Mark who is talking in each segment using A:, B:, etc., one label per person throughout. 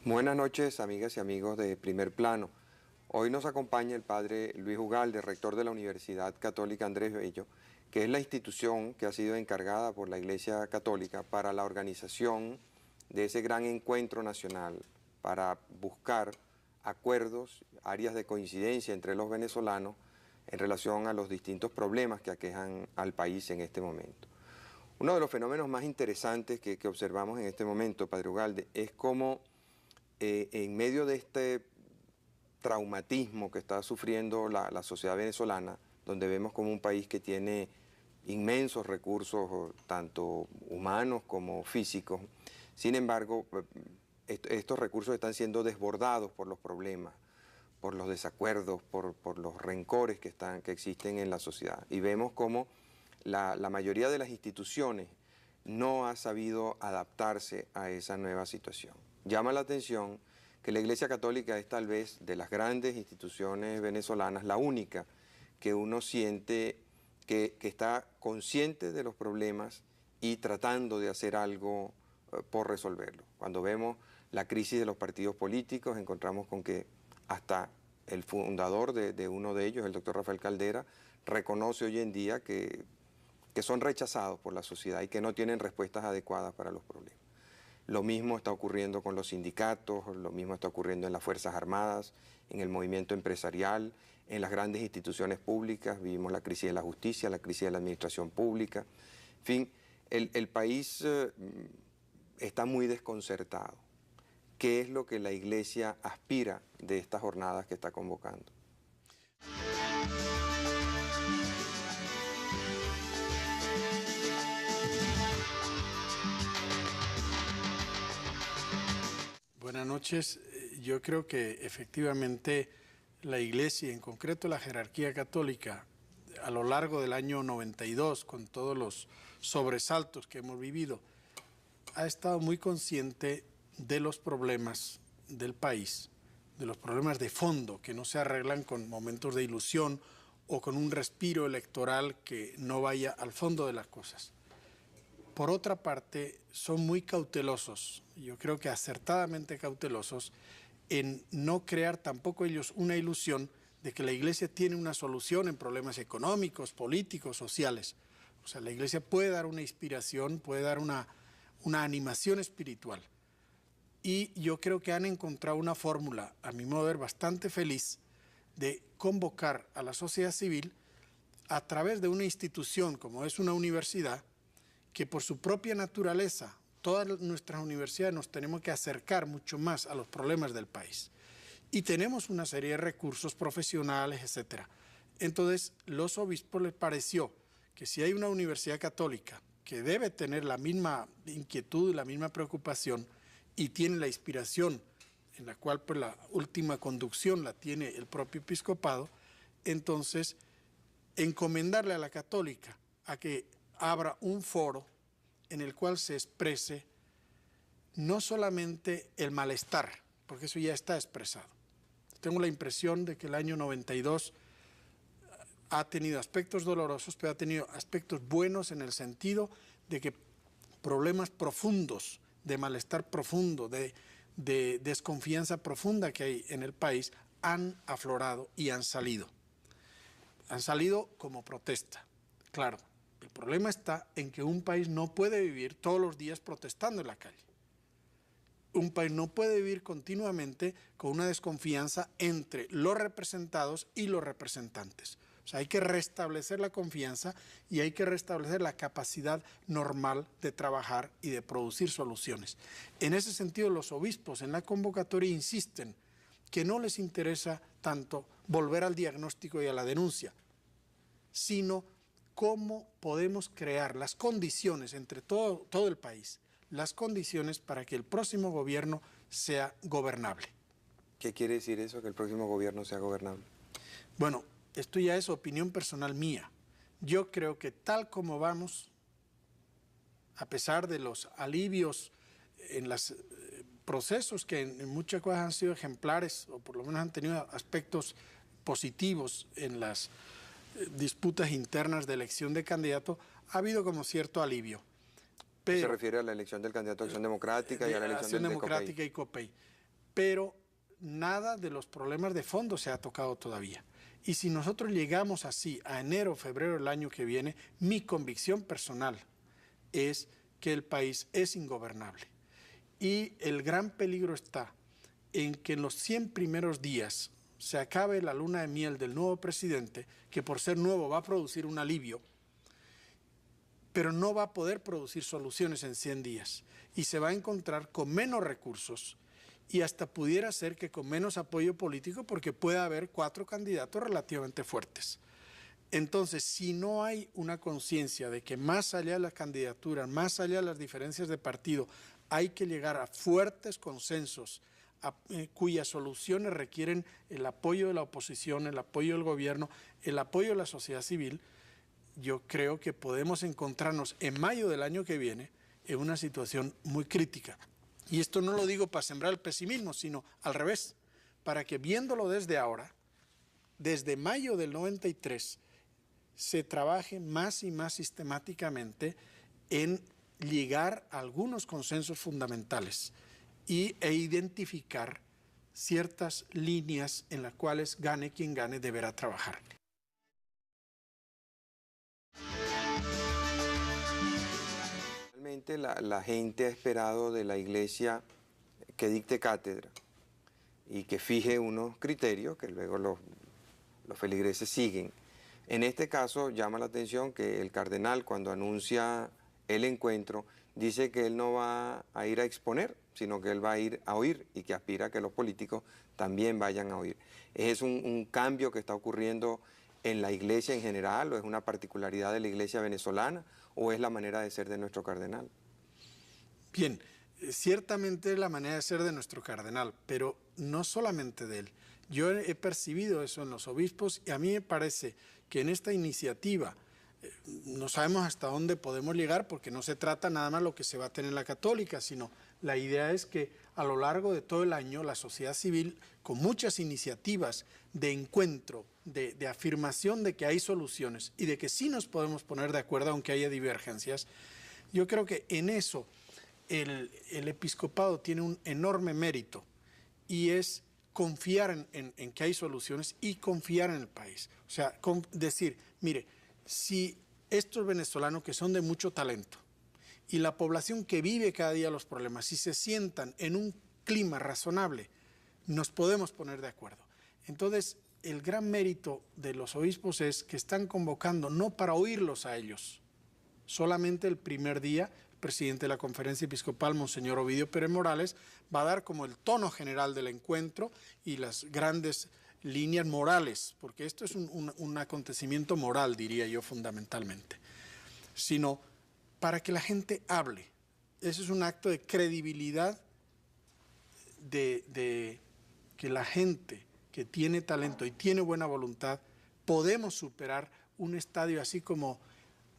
A: Buenas noches, amigas y amigos de Primer Plano. Hoy nos acompaña el padre Luis Ugalde, rector de la Universidad Católica Andrés Bello, que es la institución que ha sido encargada por la Iglesia Católica para la organización de ese gran encuentro nacional para buscar acuerdos, áreas de coincidencia entre los venezolanos en relación a los distintos problemas que aquejan al país en este momento. Uno de los fenómenos más interesantes que observamos en este momento, padre Ugalde, es cómo en medio de este traumatismo que está sufriendo la sociedad venezolana, donde vemos como un país que tiene inmensos recursos, tanto humanos como físicos, sin embargo, estos recursos están siendo desbordados por los problemas, por los desacuerdos, por los rencores que existen en la sociedad. Y vemos como la mayoría de las instituciones no ha sabido adaptarse a esa nueva situación. Llama la atención que la Iglesia Católica es tal vez de las grandes instituciones venezolanas la única que uno siente que está consciente de los problemas y tratando de hacer algo por resolverlo. Cuando vemos la crisis de los partidos políticos, encontramos con que hasta el fundador de uno de ellos, el doctor Rafael Caldera, reconoce hoy en día que son rechazados por la sociedad y que no tienen respuestas adecuadas para los problemas. Lo mismo está ocurriendo con los sindicatos, lo mismo está ocurriendo en las Fuerzas Armadas, en el movimiento empresarial, en las grandes instituciones públicas. Vivimos la crisis de la justicia, la crisis de la administración pública. En fin, el país está muy desconcertado. ¿Qué es lo que la Iglesia aspira de estas jornadas que está convocando?
B: Buenas noches. Yo creo que efectivamente la Iglesia, en concreto la jerarquía católica, a lo largo del año 92, con todos los sobresaltos que hemos vivido, ha estado muy consciente de los problemas del país, de los problemas de fondo que no se arreglan con momentos de ilusión o con un respiro electoral que no vaya al fondo de las cosas. Por otra parte, son muy cautelosos, yo creo que acertadamente cautelosos, en no crear tampoco ellos una ilusión de que la Iglesia tiene una solución en problemas económicos, políticos, sociales. O sea, la Iglesia puede dar una inspiración, puede dar una animación espiritual. Y yo creo que han encontrado una fórmula, a mi modo de ver, bastante feliz, de convocar a la sociedad civil a través de una institución como es una universidad, que por su propia naturaleza, todas nuestras universidades nos tenemos que acercar mucho más a los problemas del país. Y tenemos una serie de recursos profesionales, etc. Entonces, los obispos les pareció que si hay una universidad católica que debe tener la misma inquietud y la misma preocupación y tiene la inspiración en la cual pues, la última conducción la tiene el propio episcopado, entonces encomendarle a la católica a que abra un foro en el cual se exprese no solamente el malestar, porque eso ya está expresado. Tengo la impresión de que el año 92 ha tenido aspectos dolorosos, pero ha tenido aspectos buenos en el sentido de que problemas profundos, de malestar profundo, de desconfianza profunda que hay en el país, han aflorado y han salido. Han salido como protesta, claro. El problema está en que un país no puede vivir todos los días protestando en la calle. Un país no puede vivir continuamente con una desconfianza entre los representados y los representantes. O sea, hay que restablecer la confianza y hay que restablecer la capacidad normal de trabajar y de producir soluciones. En ese sentido, los obispos en la convocatoria insisten que no les interesa tanto volver al diagnóstico y a la denuncia, sino cómo podemos crear las condiciones entre todo el país, las condiciones para que el próximo gobierno sea gobernable.
A: ¿Qué quiere decir eso, que el próximo gobierno sea gobernable?
B: Bueno, esto ya es opinión personal mía. Yo creo que tal como vamos, a pesar de los alivios en los procesos que en muchas cosas han sido ejemplares, o por lo menos han tenido aspectos positivos en las disputas internas de elección de candidato, ha habido como cierto alivio.
A: Se refiere a la elección del candidato de Acción Democrática y a la elección del
B: Democrática y COPEI. Pero nada de los problemas de fondo se ha tocado todavía. Y si nosotros llegamos así a enero o febrero del año que viene, mi convicción personal es que el país es ingobernable. Y el gran peligro está en que en los 100 primeros días se acabe la luna de miel del nuevo presidente, que por ser nuevo va a producir un alivio, pero no va a poder producir soluciones en 100 días. Y se va a encontrar con menos recursos y hasta pudiera ser que con menos apoyo político, porque puede haber 4 candidatos relativamente fuertes. Entonces, si no hay una conciencia de que más allá de las candidaturas, más allá de las diferencias de partido, hay que llegar a fuertes consensos cuyas soluciones requieren el apoyo de la oposición, el apoyo del gobierno, el apoyo de la sociedad civil, yo creo que podemos encontrarnos en mayo del año que viene en una situación muy crítica. Y esto no lo digo para sembrar el pesimismo, sino al revés, para que viéndolo desde ahora, desde mayo del 93, se trabaje más y más sistemáticamente en llegar a algunos consensos fundamentales e identificar ciertas líneas en las cuales gane quien gane deberá trabajar.
A: Realmente la gente ha esperado de la Iglesia que dicte cátedra y que fije unos criterios que luego los feligreses siguen. En este caso llama la atención que el cardenal, cuando anuncia el encuentro, dice que él no va a ir a exponer, sino que él va a ir a oír y que aspira a que los políticos también vayan a oír. ¿Es un cambio que está ocurriendo en la Iglesia en general o es una particularidad de la Iglesia venezolana o es la manera de ser de nuestro cardenal?
B: Bien, ciertamente es la manera de ser de nuestro cardenal, pero no solamente de él. Yo he percibido eso en los obispos y a mí me parece que en esta iniciativa no sabemos hasta dónde podemos llegar porque no se trata nada más de lo que se va a tener en la católica, sino la idea es que a lo largo de todo el año la sociedad civil, con muchas iniciativas de encuentro, de afirmación de que hay soluciones y de que sí nos podemos poner de acuerdo aunque haya divergencias, yo creo que en eso el episcopado tiene un enorme mérito y es confiar en que hay soluciones y confiar en el país. O sea, decir, mire, si estos venezolanos que son de mucho talento y la población que vive cada día los problemas, si se sientan en un clima razonable, nos podemos poner de acuerdo. Entonces, el gran mérito de los obispos es que están convocando no para oírlos a ellos. Solamente el primer día, el presidente de la Conferencia Episcopal, Monseñor Ovidio Pérez Morales, va a dar como el tono general del encuentro y las grandes líneas morales, porque esto es un acontecimiento moral, diría yo, fundamentalmente, sino para que la gente hable. Eso es un acto de credibilidad de que la gente que tiene talento y tiene buena voluntad, podemos superar un estadio así como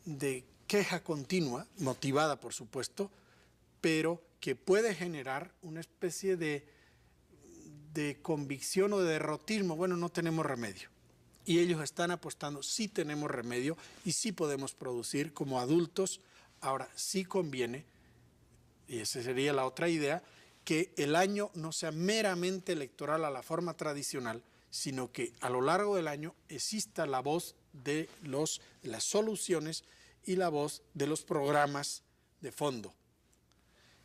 B: de queja continua, motivada por supuesto, pero que puede generar una especie de convicción o de derrotismo. Bueno, no tenemos remedio. Y ellos están apostando, sí tenemos remedio y sí podemos producir como adultos. Ahora, sí conviene, y esa sería la otra idea, que el año no sea meramente electoral a la forma tradicional, sino que a lo largo del año exista la voz de las soluciones y la voz de los programas de fondo.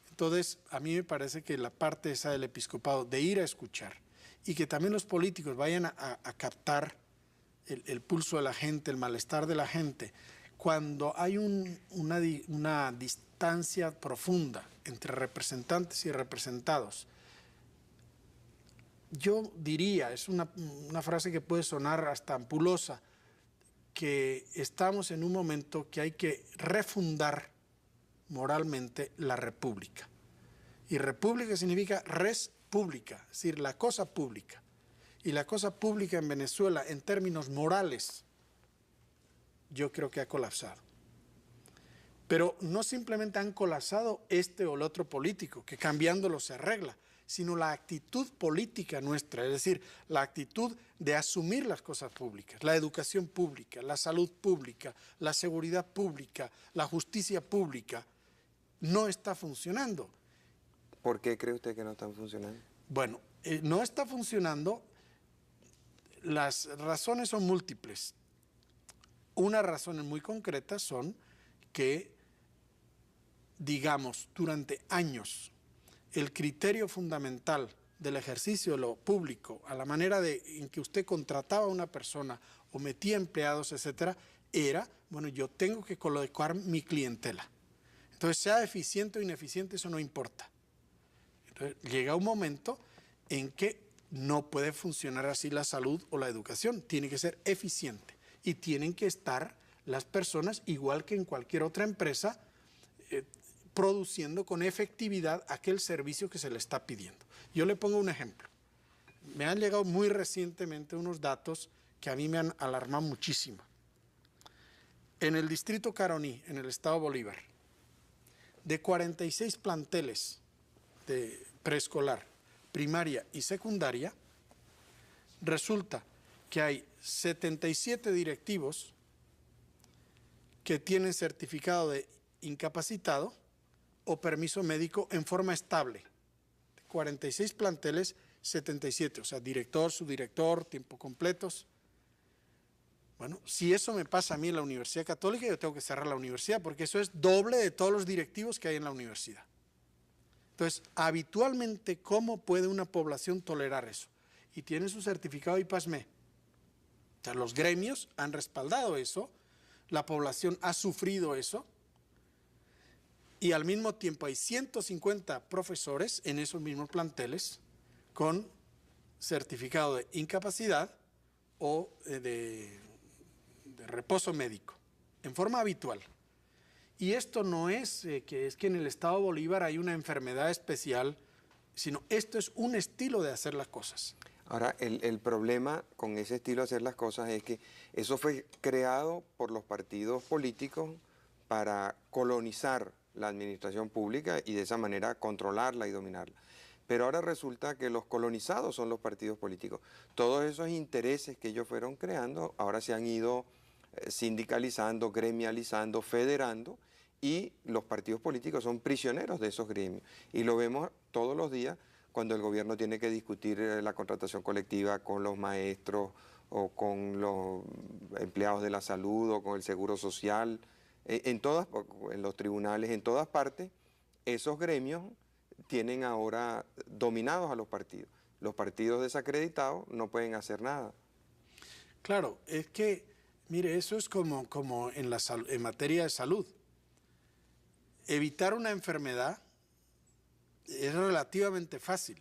B: Entonces, a mí me parece que la parte esa del episcopado, de ir a escuchar, y que también los políticos vayan a captar el pulso de la gente, el malestar de la gente, cuando hay una distancia profunda entre representantes y representados. Yo diría, es una frase que puede sonar hasta ampulosa, que estamos en un momento que hay que refundar moralmente la república. Y república significa res pública, es decir, la cosa pública. Y la cosa pública en Venezuela, en términos morales, yo creo que ha colapsado. Pero no simplemente han colapsado este o el otro político, que cambiándolo se arregla, sino la actitud política nuestra, es decir, la actitud de asumir las cosas públicas, la educación pública, la salud pública, la seguridad pública, la justicia pública, no está funcionando.
A: ¿Por qué cree usted que no están funcionando?
B: Bueno, no está funcionando, las razones son múltiples. Unas razones muy concretas son que, digamos, durante años, el criterio fundamental del ejercicio de lo público, a la manera en que usted contrataba a una persona o metía empleados, etcétera, era, bueno, yo tengo que colocar mi clientela. Entonces, sea eficiente o ineficiente, eso no importa. Entonces, llega un momento en que no puede funcionar así la salud o la educación, tiene que ser eficiente y tienen que estar las personas, igual que en cualquier otra empresa, produciendo con efectividad aquel servicio que se le está pidiendo. Yo le pongo un ejemplo. Me han llegado muy recientemente unos datos que a mí me han alarmado muchísimo. En el distrito Caroní, en el estado Bolívar, de 46 planteles de preescolar, primaria y secundaria, resulta que hay 77 directivos que tienen certificado de incapacitado o permiso médico en forma estable. 46 planteles, 77, o sea, director, subdirector, tiempo completos. Bueno, si eso me pasa a mí en la Universidad Católica, yo tengo que cerrar la universidad, porque eso es doble de todos los directivos que hay en la universidad. Entonces, habitualmente, ¿cómo puede una población tolerar eso? Y tiene su certificado IPASME. O sea, los gremios han respaldado eso, la población ha sufrido eso, y al mismo tiempo hay 150 profesores en esos mismos planteles con certificado de incapacidad o de reposo médico, en forma habitual. Y esto no es que en el estado Bolívar hay una enfermedad especial, sino esto es un estilo de hacer las cosas.
A: Ahora, el problema con ese estilo de hacer las cosas es que eso fue creado por los partidos políticos para colonizar la administración pública y de esa manera controlarla y dominarla. Pero ahora resulta que los colonizados son los partidos políticos. Todos esos intereses que ellos fueron creando ahora se han ido sindicalizando, gremializando, federando, y los partidos políticos son prisioneros de esos gremios. Y lo vemos todos los días cuando el gobierno tiene que discutir la contratación colectiva con los maestros o con los empleados de la salud o con el seguro social, en los tribunales, en todas partes. Esos gremios tienen ahora dominados a los partidos. Los partidos desacreditados no pueden hacer nada.
B: Claro, es que, mire, eso es como en materia de salud. Evitar una enfermedad es relativamente fácil,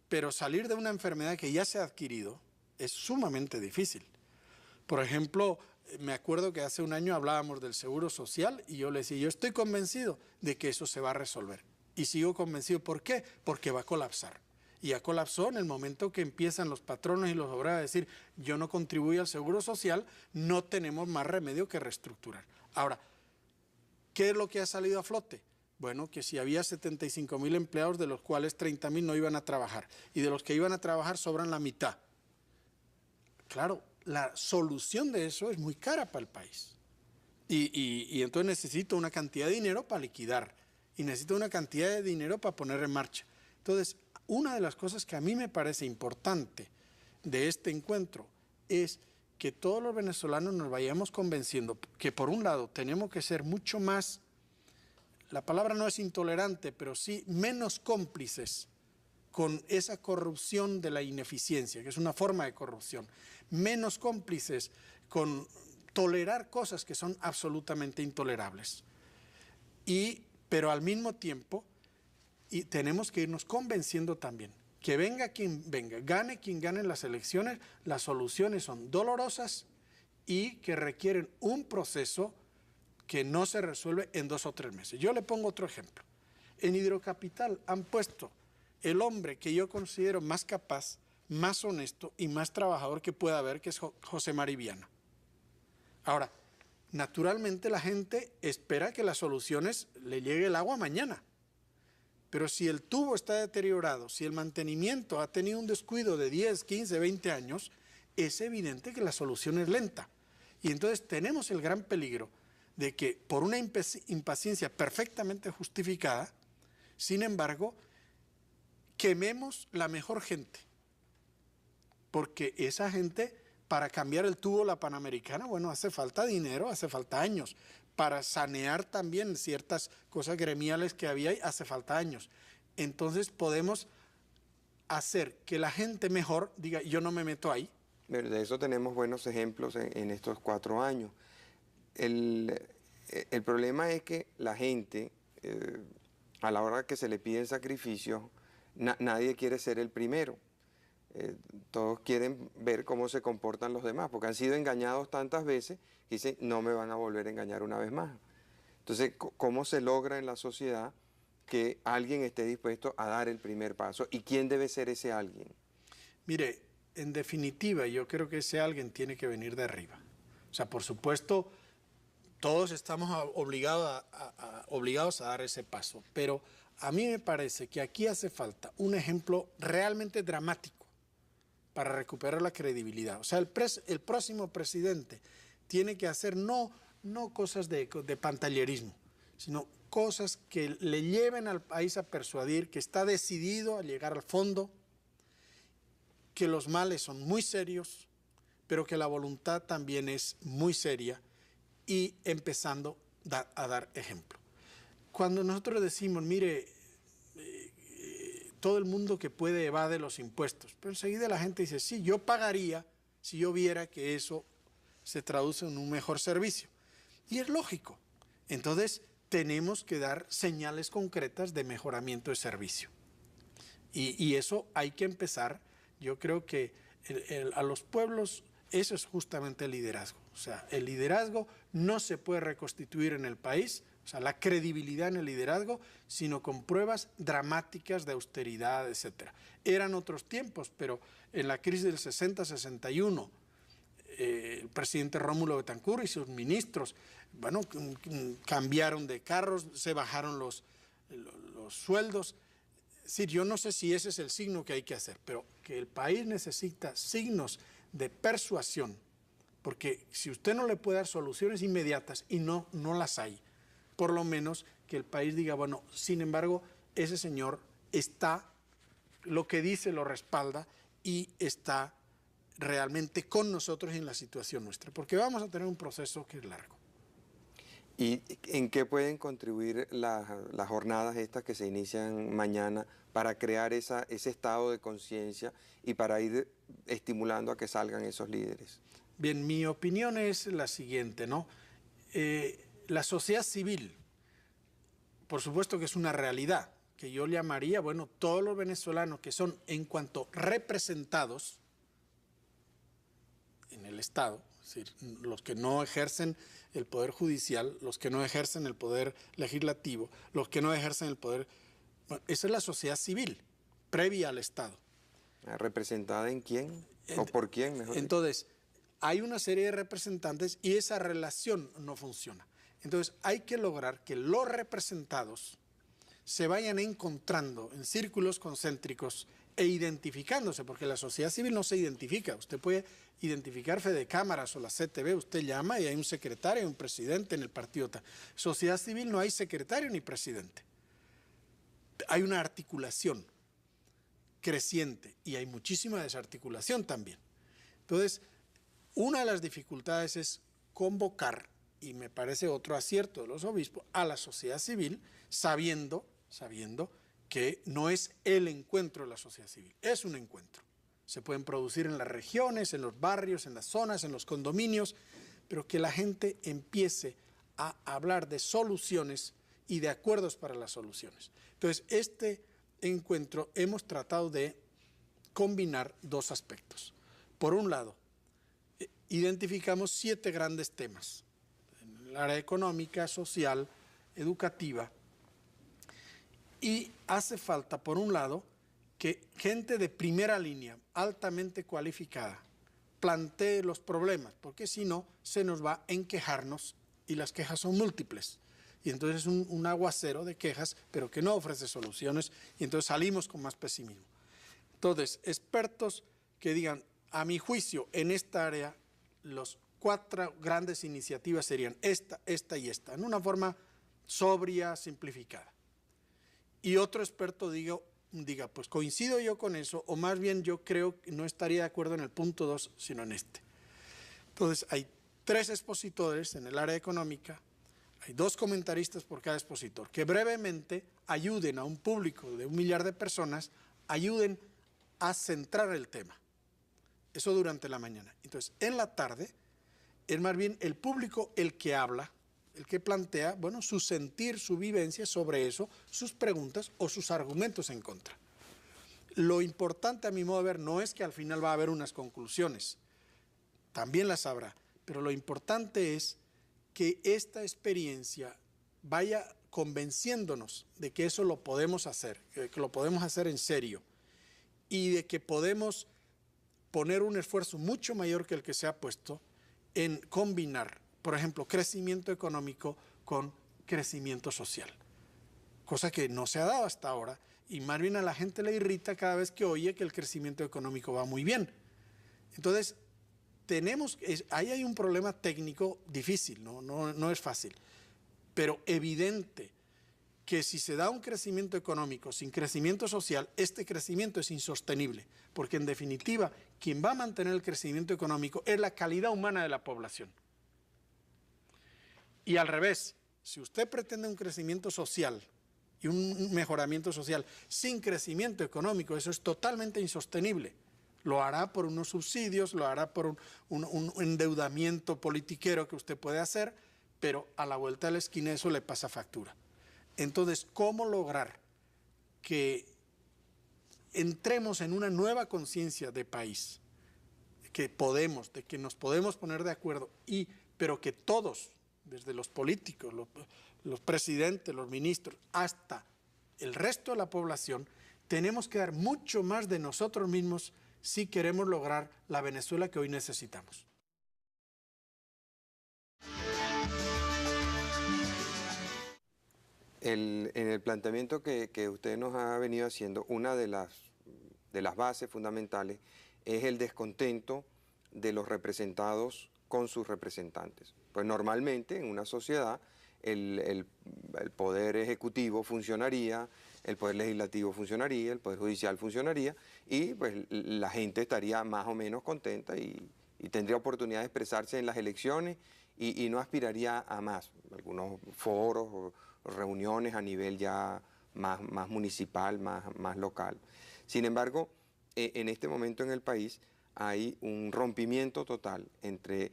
B: pero salir de una enfermedad que ya se ha adquirido es sumamente difícil. Por ejemplo, me acuerdo que hace un año hablábamos del seguro social y yo le decía, yo estoy convencido de que eso se va a resolver. Y sigo convencido, ¿por qué? Porque va a colapsar. Y ya colapsó en el momento que empiezan los patronos y los obreros a decir, yo no contribuyo al seguro social, no tenemos más remedio que reestructurar. Ahora, ¿qué es lo que ha salido a flote? Bueno, que si había 75,000 empleados, de los cuales 30,000 no iban a trabajar, y de los que iban a trabajar sobran la mitad. Claro, la solución de eso es muy cara para el país. Y entonces necesito una cantidad de dinero para liquidar, y necesito una cantidad de dinero para poner en marcha. Entonces, una de las cosas que a mí me parece importante de este encuentro es que todos los venezolanos nos vayamos convenciendo que, por un lado, tenemos que ser mucho más, la palabra no es intolerante, pero sí menos cómplices con esa corrupción de la ineficiencia, que es una forma de corrupción, menos cómplices con tolerar cosas que son absolutamente intolerables. Pero al mismo tiempo, tenemos que irnos convenciendo también que venga quien venga, gane quien gane las elecciones, las soluciones son dolorosas y que requieren un proceso que no se resuelve en 2 o 3 meses. Yo le pongo otro ejemplo. En Hidrocapital han puesto el hombre que yo considero más capaz, más honesto y más trabajador que pueda haber, que es José Mariviana. Ahora, naturalmente la gente espera que las soluciones le llegue el agua mañana. Pero si el tubo está deteriorado, si el mantenimiento ha tenido un descuido de 10, 15, 20 años, es evidente que la solución es lenta. Y entonces tenemos el gran peligro de que por una impaciencia perfectamente justificada, sin embargo, quememos la mejor gente, porque esa gente, para cambiar el tubo de la Panamericana, bueno, hace falta dinero, hace falta años. Para sanear también ciertas cosas gremiales que había, hace falta años. Entonces podemos hacer que la gente mejor diga, yo no me meto ahí.
A: De eso tenemos buenos ejemplos en estos 4 años. El problema es que la gente, a la hora que se le piden sacrificios, nadie quiere ser el primero. Todos quieren ver cómo se comportan los demás, porque han sido engañados tantas veces que dicen, no me van a volver a engañar una vez más. Entonces, ¿cómo se logra en la sociedad que alguien esté dispuesto a dar el primer paso? ¿Y quién debe ser ese alguien?
B: Mire, en definitiva, yo creo que ese alguien tiene que venir de arriba. O sea, por supuesto, todos estamos obligados a dar ese paso, pero a mí me parece que aquí hace falta un ejemplo realmente dramático para recuperar la credibilidad. O sea, el próximo presidente tiene que hacer no cosas de pantallerismo, sino cosas que le lleven al país a persuadir que está decidido a llegar al fondo, que los males son muy serios, pero que la voluntad también es muy seria, y empezando a dar ejemplo. Cuando nosotros decimos, mire, todo el mundo que puede evade los impuestos, pero enseguida la gente dice, sí, yo pagaría si yo viera que eso se traduce en un mejor servicio. Y es lógico. Entonces, tenemos que dar señales concretas de mejoramiento de servicio. Y eso hay que empezar. Yo creo que a los pueblos, eso es justamente el liderazgo. O sea, el liderazgo no se puede reconstituir en el país, o sea, la credibilidad en el liderazgo, sino con pruebas dramáticas de austeridad, etc. Eran otros tiempos, pero en la crisis del 60-61, el presidente Rómulo Betancourt y sus ministros, bueno, cambiaron de carros, se bajaron los sueldos. Es decir, yo no sé si ese es el signo que hay que hacer, pero que el país necesita signos de persuasión, porque si usted no le puede dar soluciones inmediatas, y no las hay, por lo menos que el país diga, bueno, sin embargo, ese señor está, lo que dice lo respalda y está realmente con nosotros en la situación nuestra, porque vamos a tener un proceso que es largo.
A: ¿Y en qué pueden contribuir las jornadas estas que se inician mañana para crear ese estado de conciencia y para ir estimulando a que salgan esos líderes?
B: Bien, mi opinión es la siguiente, ¿no? La sociedad civil, por supuesto que es una realidad, que yo llamaría, bueno, todos los venezolanos que son en cuanto representados en el Estado, es decir, los que no ejercen el poder judicial, los que no ejercen el poder legislativo, los que no ejercen el poder... Bueno, esa es la sociedad civil, previa al Estado.
A: ¿Representada en quién? ¿O por quién, mejor dicho?
B: Entonces, hay una serie de representantes y esa relación no funciona. Entonces, hay que lograr que los representados se vayan encontrando en círculos concéntricos e identificándose, porque la sociedad civil no se identifica. Usted puede identificar Fede Cámaras o la CTV, usted llama y hay un secretario y un presidente en el partido. Sociedad civil no hay secretario ni presidente. Hay una articulación creciente y hay muchísima desarticulación también. Entonces, una de las dificultades es convocar, y me parece otro acierto de los obispos, a la sociedad civil, sabiendo que no es el encuentro de la sociedad civil, es un encuentro. Se pueden producir en las regiones, en los barrios, en las zonas, en los condominios, pero que la gente empiece a hablar de soluciones y de acuerdos para las soluciones. Entonces, este encuentro hemos tratado de combinar dos aspectos. Por un lado, identificamos 7 grandes temas, en el área económica, social, educativa, y hace falta, por un lado, que gente de primera línea, altamente cualificada, plantee los problemas, porque si no, se nos va a enquejarnos y las quejas son múltiples. Y entonces es un aguacero de quejas, pero que no ofrece soluciones, y entonces salimos con más pesimismo. Entonces, expertos que digan, a mi juicio, en esta área, los 4 grandes iniciativas serían esta, esta y esta, en una forma sobria, simplificada. Y otro experto diga, pues coincido yo con eso, o más bien yo creo que no estaría de acuerdo en el punto 2, sino en este. Entonces, hay 3 expositores en el área económica, hay 2 comentaristas por cada expositor, que brevemente ayuden a un público de 1 millar de personas, ayuden a centrar el tema. Eso durante la mañana. Entonces, en la tarde, es más bien el público el que habla, el que plantea, bueno, su sentir, su vivencia sobre eso, sus preguntas o sus argumentos en contra. Lo importante, a mi modo de ver, no es que al final va a haber unas conclusiones, también las habrá, pero lo importante es que esta experiencia vaya convenciéndonos de que eso lo podemos hacer, que lo podemos hacer en serio y de que podemos poner un esfuerzo mucho mayor que el que se ha puesto en combinar, por ejemplo, crecimiento económico con crecimiento social, cosa que no se ha dado hasta ahora y más bien a la gente le irrita cada vez que oye que el crecimiento económico va muy bien. Entonces, ahí hay un problema técnico difícil, no es fácil, pero evidente que si se da un crecimiento económico sin crecimiento social, este crecimiento es insostenible, porque en definitiva, quien va a mantener el crecimiento económico es la calidad humana de la población. Y al revés, si usted pretende un crecimiento social y un mejoramiento social sin crecimiento económico, eso es totalmente insostenible. Lo hará por unos subsidios, lo hará por un endeudamiento politiquero que usted puede hacer, pero a la vuelta de la esquina eso le pasa factura. Entonces, ¿cómo lograr que entremos en una nueva conciencia de país? De que nos podemos poner de acuerdo, pero que todos, desde los políticos, los presidentes, los ministros, hasta el resto de la población, tenemos que dar mucho más de nosotros mismos si queremos lograr la Venezuela que hoy necesitamos.
A: En el planteamiento que usted nos ha venido haciendo, una de las bases fundamentales es el descontento de los representados con sus representantes. Pues normalmente en una sociedad el poder ejecutivo funcionaría, el poder legislativo funcionaría, el poder judicial funcionaría y pues la gente estaría más o menos contenta y tendría oportunidad de expresarse en las elecciones y no aspiraría a más. Algunos foros o reuniones a nivel ya más municipal, más local. Sin embargo, en este momento en el país hay un rompimiento total entre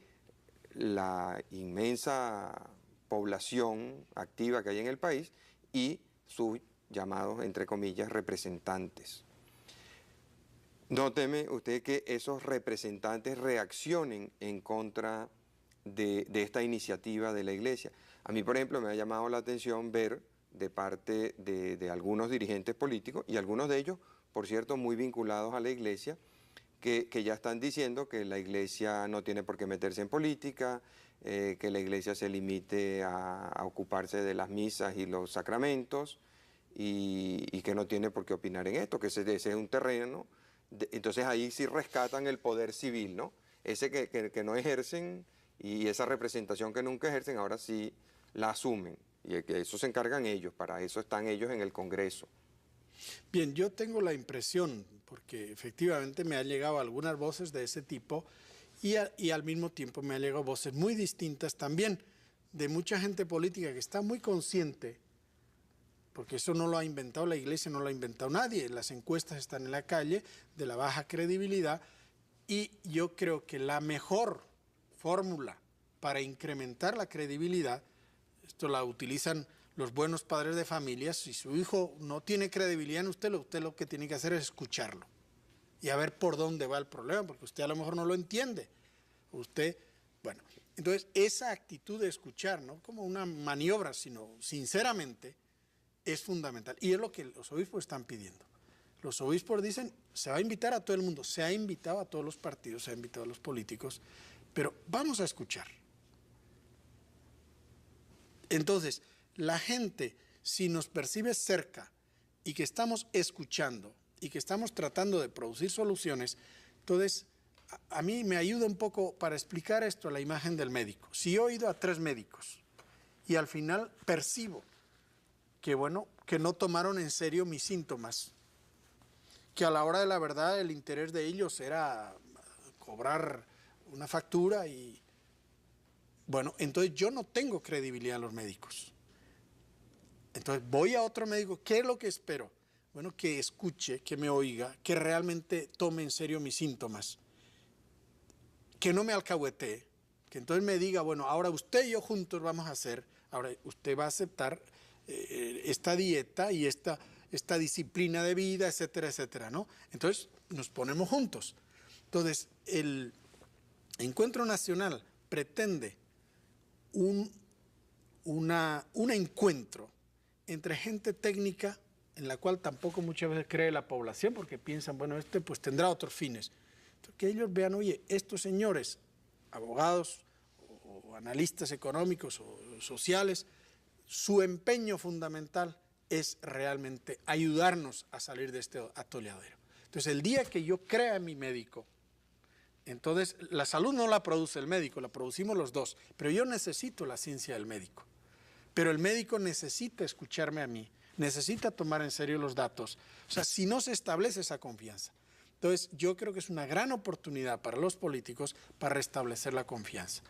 A: la inmensa población activa que hay en el país y sus llamados, entre comillas, representantes. ¿No teme usted que esos representantes reaccionen en contra de esta iniciativa de la Iglesia? A mí, por ejemplo, me ha llamado la atención ver de parte de algunos dirigentes políticos, y algunos de ellos, por cierto, muy vinculados a la Iglesia, que ya están diciendo que la Iglesia no tiene por qué meterse en política, que la Iglesia se limite a ocuparse de las misas y los sacramentos, y que no tiene por qué opinar en esto, que ese es un terreno. Entonces ahí sí rescatan el poder civil, ¿no? Ese que no ejercen y esa representación que nunca ejercen, ahora sí la asumen. Y que eso se encargan ellos, para eso están ellos en el Congreso.
B: Bien, yo tengo la impresión, porque efectivamente me han llegado algunas voces de ese tipo y al mismo tiempo me han llegado voces muy distintas también de mucha gente política que está muy consciente, porque eso no lo ha inventado la Iglesia, no lo ha inventado nadie, las encuestas están en la calle, de la baja credibilidad, y yo creo que la mejor fórmula para incrementar la credibilidad, esto la utilizan los buenos padres de familia, si su hijo no tiene credibilidad en usted lo que tiene que hacer es escucharlo y a ver por dónde va el problema, porque usted a lo mejor no lo entiende. Bueno, entonces esa actitud de escuchar, no como una maniobra, sino sinceramente, es fundamental. Y es lo que los obispos están pidiendo. Los obispos dicen, se va a invitar a todo el mundo, se ha invitado a todos los partidos, se ha invitado a los políticos, pero vamos a escuchar. Entonces, la gente, si nos percibe cerca y que estamos escuchando y que estamos tratando de producir soluciones, entonces a mí me ayuda un poco para explicar esto la imagen del médico. Si yo he ido a 3 médicos y al final percibo que, bueno, que no tomaron en serio mis síntomas, que a la hora de la verdad el interés de ellos era cobrar una factura y, bueno, entonces yo no tengo credibilidad en los médicos. Entonces voy a otro médico, ¿qué es lo que espero? Bueno, que escuche, que me oiga, que realmente tome en serio mis síntomas, que no me alcahuetee, que entonces me diga, bueno, ahora usted y yo juntos vamos a hacer, ahora usted va a aceptar esta dieta y esta disciplina de vida, etcétera, etcétera, ¿no? Entonces nos ponemos juntos. Entonces el Encuentro Nacional pretende un encuentro entre gente técnica en la cual tampoco muchas veces cree la población porque piensan, bueno, pues tendrá otros fines. Entonces, que ellos vean, oye, estos señores, abogados o analistas económicos o sociales, su empeño fundamental es realmente ayudarnos a salir de este atolladero. Entonces, el día que yo crea en mi médico, entonces la salud no la produce el médico, la producimos los dos, pero yo necesito la ciencia del médico. Pero el médico necesita escucharme a mí, necesita tomar en serio los datos. O sea, si no se establece esa confianza. Entonces, yo creo que es una gran oportunidad para los políticos para restablecer la confianza.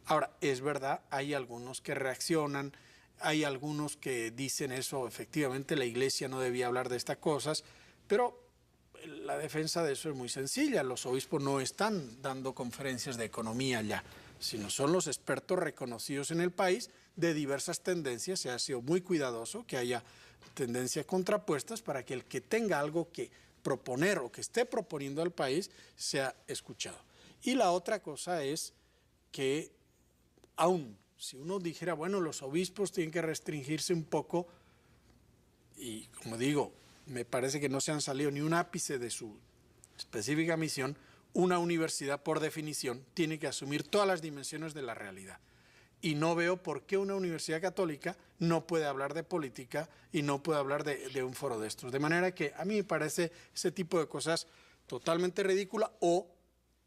B: Ahora, es verdad, hay algunos que reaccionan, hay algunos que dicen eso, efectivamente la Iglesia no debía hablar de estas cosas, pero la defensa de eso es muy sencilla. Los obispos no están dando conferencias de economía ya, sino son los expertos reconocidos en el país de diversas tendencias. Se ha sido muy cuidadoso que haya tendencias contrapuestas para que el que tenga algo que proponer o que esté proponiendo al país sea escuchado. Y la otra cosa es que aún si uno dijera, bueno, los obispos tienen que restringirse un poco, y como digo, me parece que no se han salido ni un ápice de su específica misión, una universidad por definición tiene que asumir todas las dimensiones de la realidad. Y no veo por qué una universidad católica no puede hablar de política y no puede hablar de un foro de estos. De manera que a mí me parece ese tipo de cosas totalmente ridícula o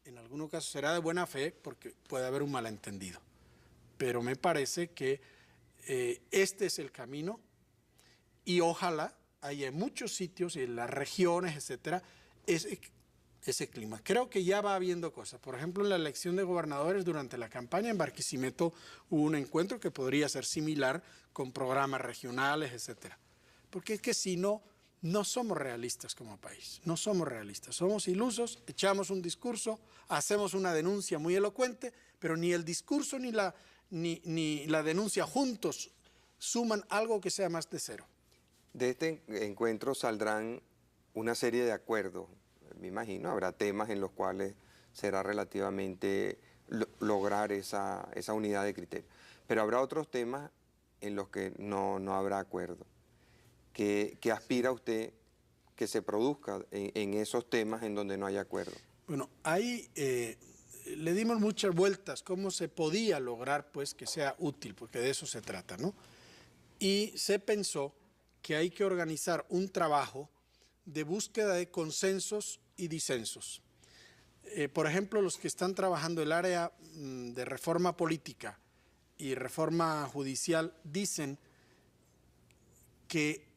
B: en algunos casos será de buena fe porque puede haber un malentendido. Pero me parece que este es el camino y ojalá haya en muchos sitios, en las regiones, etcétera, ese clima. Creo que ya va habiendo cosas. Por ejemplo, en la elección de gobernadores durante la campaña en Barquisimeto hubo un encuentro que podría ser similar con programas regionales, etcétera. Porque es que si no, no somos realistas como país, no somos realistas, somos ilusos, echamos un discurso, hacemos una denuncia muy elocuente, pero ni el discurso ni la denuncia juntos suman algo que sea más de cero.
A: De este encuentro saldrán una serie de acuerdos, me imagino, habrá temas en los cuales será relativamente lograr esa unidad de criterio, pero habrá otros temas en los que no habrá acuerdo. ¿Qué aspira usted que se produzca en esos temas en donde no hay acuerdo?
B: Bueno, ahí le dimos muchas vueltas, cómo se podía lograr pues que sea útil, porque de eso se trata, ¿no? Y se pensó que hay que organizar un trabajo de búsqueda de consensos y disensos. Por ejemplo, los que están trabajando el área de reforma política y reforma judicial dicen que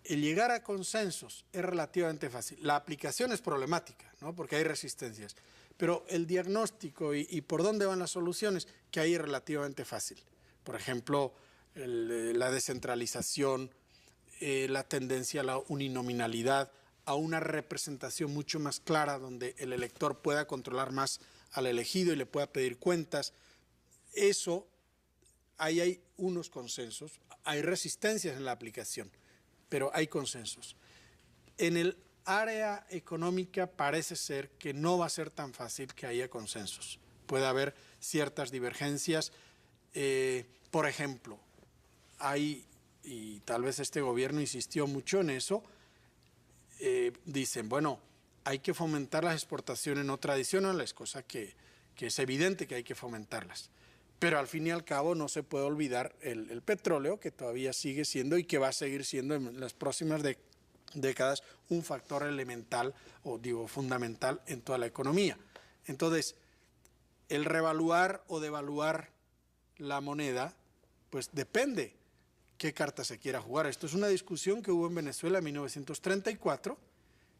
B: el llegar a consensos es relativamente fácil. La aplicación es problemática, ¿no? Porque hay resistencias. Pero el diagnóstico y por dónde van las soluciones, que ahí es relativamente fácil. Por ejemplo, la descentralización, la tendencia a la uninominalidad, a una representación mucho más clara donde el elector pueda controlar más al elegido y le pueda pedir cuentas. Eso, ahí hay unos consensos, hay resistencias en la aplicación, pero hay consensos. En el área económica parece ser que no va a ser tan fácil que haya consensos. Puede haber ciertas divergencias. Por ejemplo, hay, y tal vez este gobierno insistió mucho en eso, dicen, bueno, hay que fomentar las exportaciones no tradicionales, cosa que es evidente que hay que fomentarlas. Pero al fin y al cabo no se puede olvidar el petróleo, que todavía sigue siendo y que va a seguir siendo en las próximas décadas un factor elemental o digo fundamental en toda la economía. Entonces, el revaluar o devaluar la moneda, pues depende qué carta se quiera jugar. Esto es una discusión que hubo en Venezuela en 1934,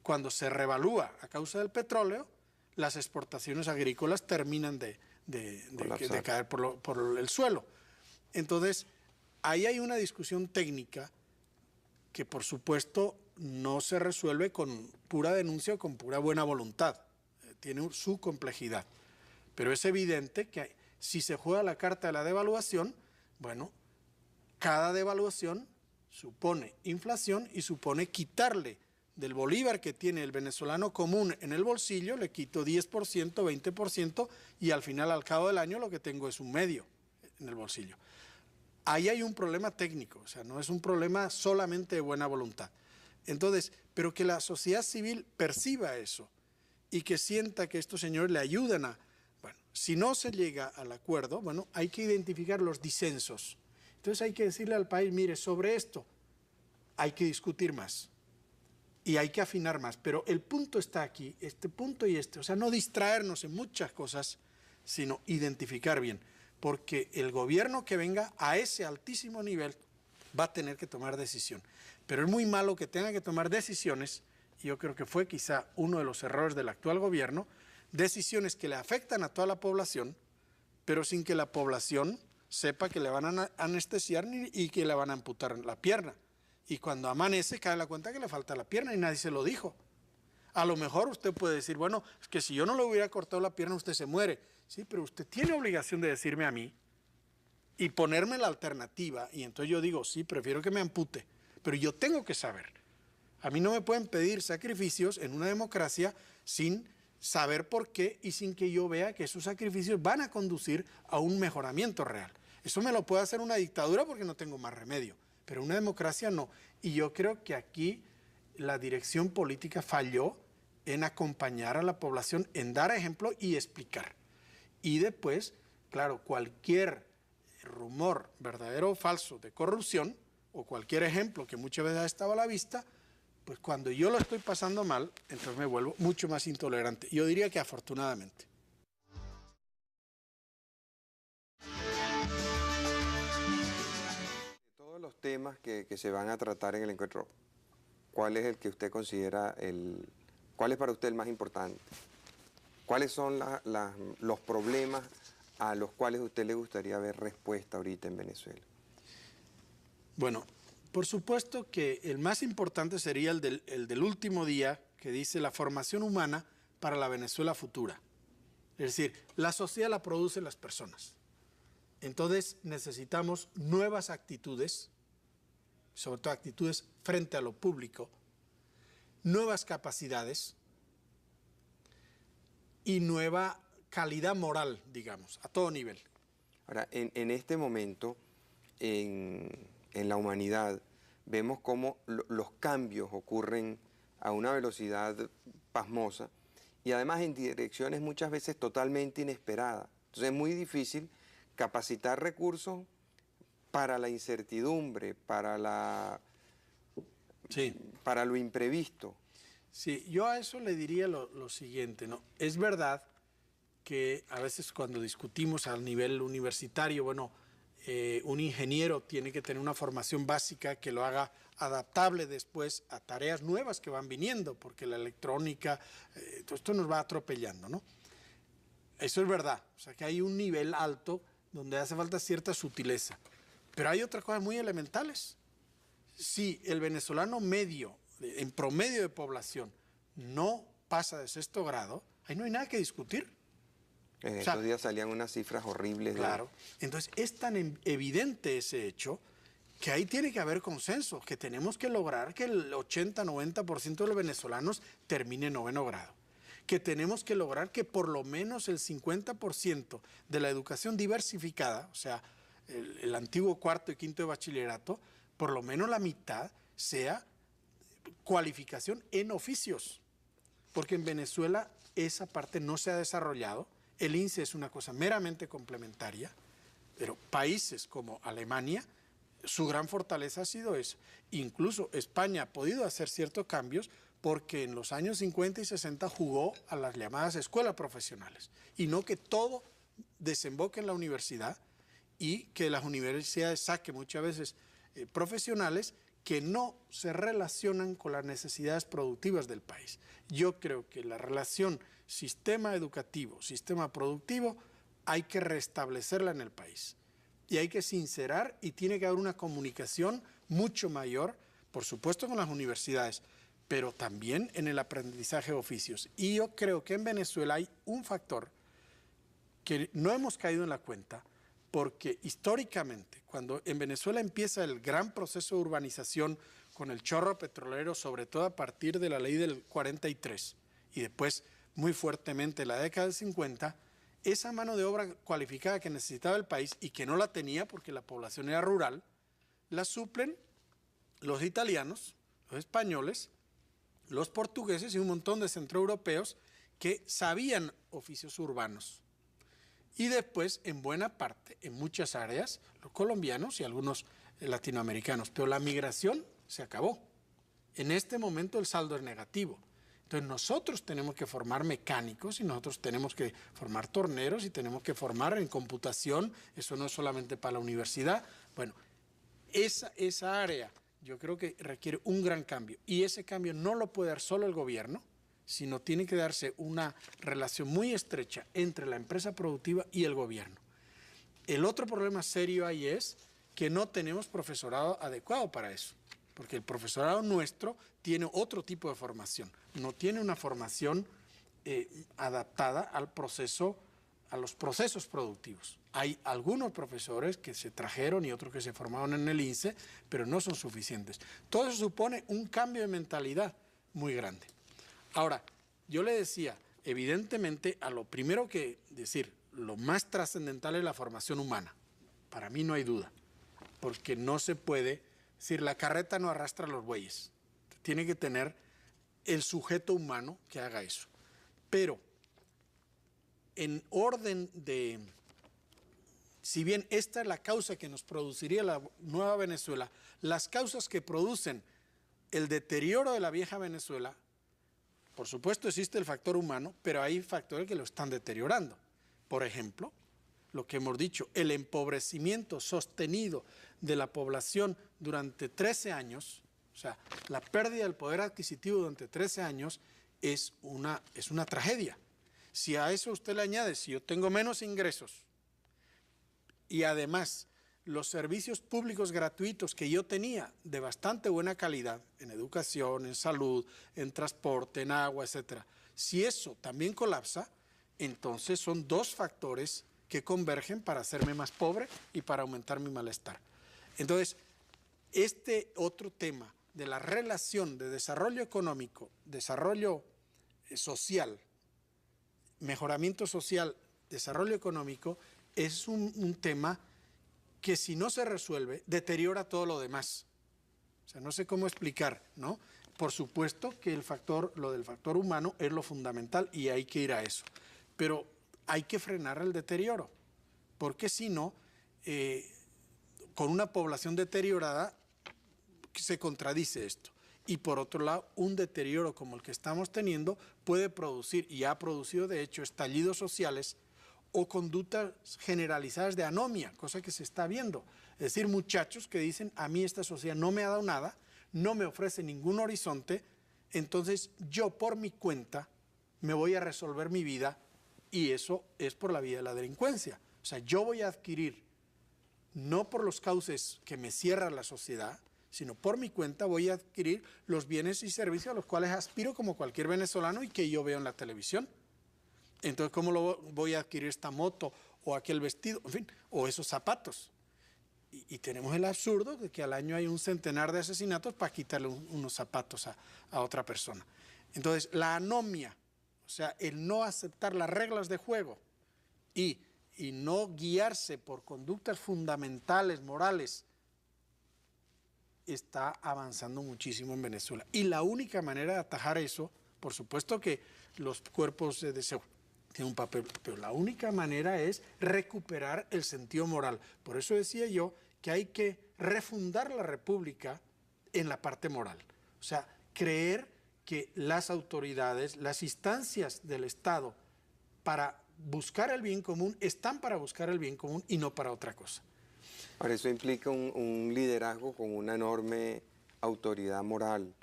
B: cuando se revalúa a causa del petróleo, las exportaciones agrícolas terminan de caer por el suelo. Entonces, ahí hay una discusión técnica que por supuesto no se resuelve con pura denuncia o con pura buena voluntad. Tiene su complejidad. Pero es evidente que si se juega la carta de la devaluación, bueno, cada devaluación supone inflación y supone quitarle del bolívar que tiene el venezolano común en el bolsillo, le quito 10%, 20% y al final, al cabo del año, lo que tengo es un medio en el bolsillo. Ahí hay un problema técnico, o sea, no es un problema solamente de buena voluntad. Entonces, pero que la sociedad civil perciba eso y que sienta que estos señores le ayudan a, bueno, si no se llega al acuerdo, bueno, hay que identificar los disensos. Entonces hay que decirle al país, mire, sobre esto hay que discutir más y hay que afinar más, pero el punto está aquí, este punto y este, o sea, no distraernos en muchas cosas, sino identificar bien, porque el gobierno que venga a ese altísimo nivel va a tener que tomar decisión. Pero es muy malo que tenga que tomar decisiones, y yo creo que fue quizá uno de los errores del actual gobierno, decisiones que le afectan a toda la población, pero sin que la población sepa que le van a anestesiar y que le van a amputar la pierna. Y cuando amanece cae en la cuenta que le falta la pierna y nadie se lo dijo. A lo mejor usted puede decir, bueno, es que si yo no le hubiera cortado la pierna usted se muere. Sí, pero usted tiene obligación de decirme a mí y ponerme la alternativa. Y entonces yo digo, sí, prefiero que me ampute, pero yo tengo que saber. A mí no me pueden pedir sacrificios en una democracia sin saber por qué y sin que yo vea que esos sacrificios van a conducir a un mejoramiento real. Eso me lo puede hacer una dictadura porque no tengo más remedio, pero una democracia no. Y yo creo que aquí la dirección política falló en acompañar a la población, en dar ejemplo y explicar. Y después, claro, cualquier rumor verdadero o falso de corrupción o cualquier ejemplo que muchas veces ha estado a la vista, pues cuando yo lo estoy pasando mal, entonces me vuelvo mucho más intolerante. Yo diría que afortunadamente.
A: De todos los temas que se van a tratar en el encuentro, ¿cuál es el que usted considera cuál es para usted el más importante? ¿Cuáles son los problemas a los cuales a usted le gustaría ver respuesta ahorita en Venezuela?
B: Bueno, por supuesto que el más importante sería el del último día, que dice la formación humana para la Venezuela futura. Es decir, la sociedad la producen las personas. Entonces necesitamos nuevas actitudes, sobre todo actitudes frente a lo público, nuevas capacidades y nueva calidad moral, digamos, a todo nivel.
A: Ahora, en este momento, en la humanidad, vemos cómo los cambios ocurren a una velocidad pasmosa y además en direcciones muchas veces totalmente inesperadas. Entonces es muy difícil capacitar recursos para la incertidumbre, para lo imprevisto.
B: Sí, yo a eso le diría lo siguiente, ¿no? Es verdad que a veces cuando discutimos al nivel universitario, bueno, un ingeniero tiene que tener una formación básica que lo haga adaptable después a tareas nuevas que van viniendo, porque la electrónica, todo esto nos va atropellando, ¿no? Eso es verdad, o sea que hay un nivel alto donde hace falta cierta sutileza, pero hay otras cosas muy elementales. Si el venezolano medio, en promedio de población, no pasa de 6º grado, ahí no hay nada que discutir.
A: En estos días salían unas cifras horribles.
B: Claro. Entonces es tan evidente ese hecho que ahí tiene que haber consenso, que tenemos que lograr que el 80-90% de los venezolanos termine 9º grado. Que tenemos que lograr que por lo menos el 50% de la educación diversificada, o sea, el antiguo 4º y 5º de bachillerato, por lo menos la mitad sea cualificación en oficios. Porque en Venezuela esa parte no se ha desarrollado. El INSE es una cosa meramente complementaria, pero países como Alemania su gran fortaleza ha sido eso. Incluso España ha podido hacer ciertos cambios porque en los años 50 y 60 jugó a las llamadas escuelas profesionales y no que todo desemboque en la universidad y que las universidades saquen muchas veces profesionales que no se relacionan con las necesidades productivas del país. Yo creo que la relación sistema educativo, sistema productivo, hay que restablecerla en el país. Y hay que sincerar y tiene que haber una comunicación mucho mayor, por supuesto con las universidades, pero también en el aprendizaje de oficios. Y yo creo que en Venezuela hay un factor que no hemos caído en la cuenta, porque históricamente, cuando en Venezuela empieza el gran proceso de urbanización con el chorro petrolero, sobre todo a partir de la ley del 43, y después muy fuertemente la década del 50, esa mano de obra cualificada que necesitaba el país y que no la tenía porque la población era rural, la suplen los italianos, los españoles, los portugueses y un montón de centroeuropeos que sabían oficios urbanos. Y después, en buena parte, en muchas áreas, los colombianos y algunos latinoamericanos. Pero la migración se acabó. En este momento el saldo es negativo. Entonces nosotros tenemos que formar mecánicos y nosotros tenemos que formar torneros y tenemos que formar en computación. Eso no es solamente para la universidad. Bueno, esa área yo creo que requiere un gran cambio. Y ese cambio no lo puede dar solo el gobierno, sino tiene que darse una relación muy estrecha entre la empresa productiva y el gobierno. El otro problema serio ahí es que no tenemos profesorado adecuado para eso, porque el profesorado nuestro tiene otro tipo de formación, no tiene una formación adaptada al proceso, a los procesos productivos. Hay algunos profesores que se trajeron y otros que se formaron en el INSE, pero no son suficientes. Todo eso supone un cambio de mentalidad muy grande. Ahora, yo le decía, evidentemente, a lo primero que decir, lo más trascendental es la formación humana. Para mí no hay duda, porque no se puede decir, la carreta no arrastra los bueyes. Tiene que tener el sujeto humano que haga eso. Pero, en orden de, si bien esta es la causa que nos produciría la nueva Venezuela, las causas que producen el deterioro de la vieja Venezuela, por supuesto existe el factor humano, pero hay factores que lo están deteriorando. Por ejemplo, lo que hemos dicho, el empobrecimiento sostenido de la población durante 13 años, o sea, la pérdida del poder adquisitivo durante 13 años es una tragedia. Si a eso usted le añade, si yo tengo menos ingresos y además los servicios públicos gratuitos que yo tenía de bastante buena calidad, en educación, en salud, en transporte, en agua, etcétera, si eso también colapsa, entonces son dos factores que convergen para hacerme más pobre y para aumentar mi malestar. Entonces, este otro tema de la relación de desarrollo económico, desarrollo social, mejoramiento social, desarrollo económico, es un tema que si no se resuelve, deteriora todo lo demás. O sea, no sé cómo explicar, ¿no? Por supuesto que lo del factor humano es lo fundamental y hay que ir a eso. Pero hay que frenar el deterioro, porque si no, con una población deteriorada, se contradice esto. Y por otro lado, un deterioro como el que estamos teniendo puede producir, y ha producido de hecho, estallidos sociales o conductas generalizadas de anomia, cosa que se está viendo. Es decir, muchachos que dicen, a mí esta sociedad no me ha dado nada, no me ofrece ningún horizonte, entonces yo por mi cuenta me voy a resolver mi vida y eso es por la vía de la delincuencia. O sea, yo voy a adquirir, no por los cauces que me cierra la sociedad, sino por mi cuenta voy a adquirir los bienes y servicios a los cuales aspiro como cualquier venezolano y que yo veo en la televisión. Entonces, ¿cómo voy a adquirir esta moto o aquel vestido? En fin, o esos zapatos. Y tenemos el absurdo de que al año hay un centenar de asesinatos para quitarle unos zapatos a otra persona. Entonces, la anomia, o sea, el no aceptar las reglas de juego y no guiarse por conductas fundamentales, morales, está avanzando muchísimo en Venezuela. Y la única manera de atajar eso, por supuesto que los cuerpos de seguridad tienen un papel, pero la única manera es recuperar el sentido moral. Por eso decía yo que hay que refundar la República en la parte moral. O sea, creer que las autoridades, las instancias del Estado para buscar el bien común están para buscar el bien común y no para otra cosa.
A: Ahora, eso implica un liderazgo con una enorme autoridad moral